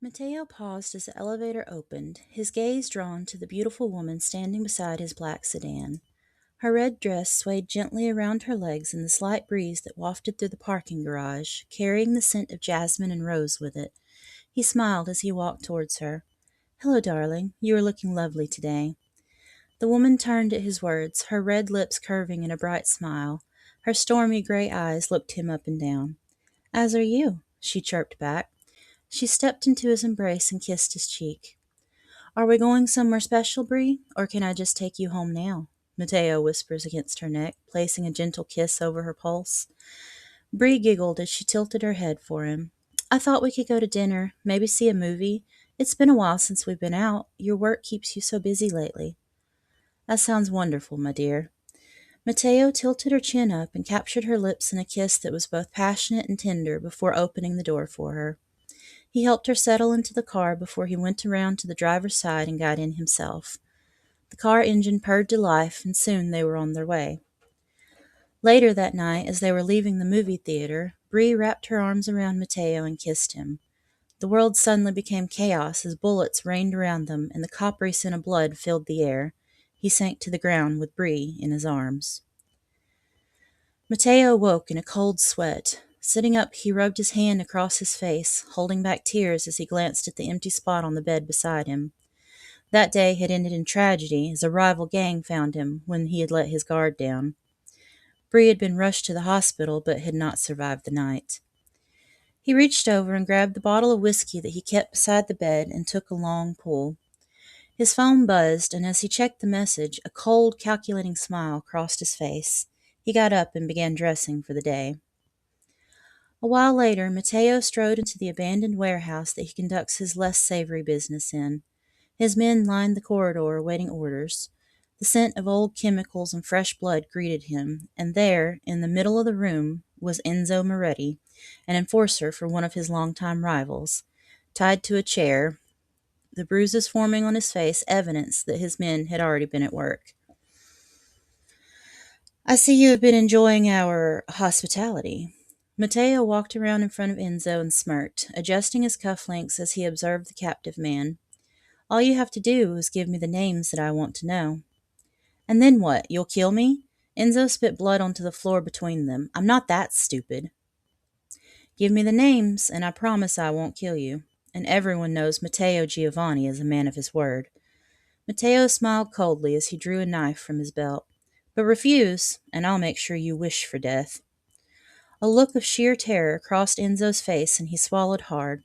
Matteo paused as the elevator opened, his gaze drawn to the beautiful woman standing beside his black sedan. Her red dress swayed gently around her legs in the slight breeze that wafted through the parking garage, carrying the scent of jasmine and rose with it. He smiled as he walked towards her. "Hello, darling. You are looking lovely today." The woman turned at his words, her red lips curving in a bright smile. Her stormy gray eyes looked him up and down. "As are you," she chirped back. She stepped into his embrace and kissed his cheek. "Are we going somewhere special, Bree, or can I just take you home now?" Matteo whispers against her neck, placing a gentle kiss over her pulse. Bree giggled as she tilted her head for him. "I thought we could go to dinner, maybe see a movie. It's been a while since we've been out. Your work keeps you so busy lately." "That sounds wonderful, my dear." Matteo tilted her chin up and captured her lips in a kiss that was both passionate and tender before opening the door for her. He helped her settle into the car before he went around to the driver's side and got in himself. The car engine purred to life, and soon they were on their way. Later that night, as they were leaving the movie theater, Bree wrapped her arms around Matteo and kissed him. The world suddenly became chaos as bullets rained around them and the coppery scent of blood filled the air. He sank to the ground with Bree in his arms. Matteo woke in a cold sweat. Sitting up, he rubbed his hand across his face, holding back tears as he glanced at the empty spot on the bed beside him. That day had ended in tragedy as a rival gang found him when he had let his guard down. Bree had been rushed to the hospital but had not survived the night. He reached over and grabbed the bottle of whiskey that he kept beside the bed and took a long pull. His phone buzzed, and as he checked the message, a cold, calculating smile crossed his face. He got up and began dressing for the day. A while later, Matteo strode into the abandoned warehouse that he conducts his less savory business in. His men lined the corridor awaiting orders. The scent of old chemicals and fresh blood greeted him, and there, in the middle of the room, was Enzo Moretti, an enforcer for one of his longtime rivals. Tied to a chair, the bruises forming on his face evidence that his men had already been at work. "I see you have been enjoying our hospitality." Matteo walked around in front of Enzo and smirked, adjusting his cufflinks as he observed the captive man. "All you have to do is give me the names that I want to know." "And then what? You'll kill me?" Enzo spit blood onto the floor between them. "I'm not that stupid." "Give me the names, and I promise I won't kill you." And everyone knows Matteo Giovanni is a man of his word. Matteo smiled coldly as he drew a knife from his belt. "But refuse, and I'll make sure you wish for death." A look of sheer terror crossed Enzo's face, and he swallowed hard.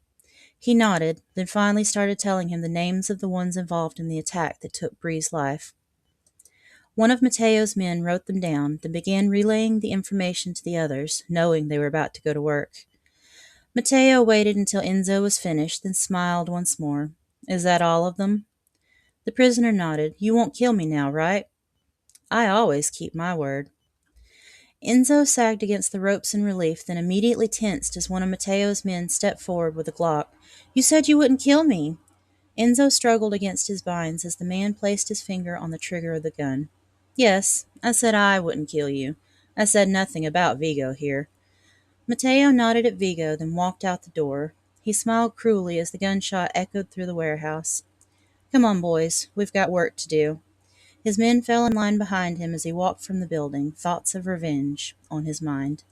He nodded, then finally started telling him the names of the ones involved in the attack that took Bree's life. One of Matteo's men wrote them down, then began relaying the information to the others, knowing they were about to go to work. Matteo waited until Enzo was finished, then smiled once more. "Is that all of them?" The prisoner nodded. "You won't kill me now, right?" "I always keep my word." Enzo sagged against the ropes in relief, then immediately tensed as one of Matteo's men stepped forward with a Glock. "You said you wouldn't kill me." Enzo struggled against his binds as the man placed his finger on the trigger of the gun. "Yes, I said I wouldn't kill you. I said nothing about Vigo here." Matteo nodded at Vigo, then walked out the door. He smiled cruelly as the gunshot echoed through the warehouse. "Come on, boys. We've got work to do." His men fell in line behind him as he walked from the building, thoughts of revenge on his mind.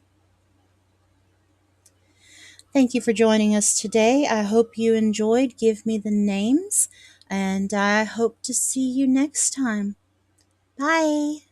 Thank you for joining us today. I hope you enjoyed Give Me the Names, and I hope to see you next time. Bye.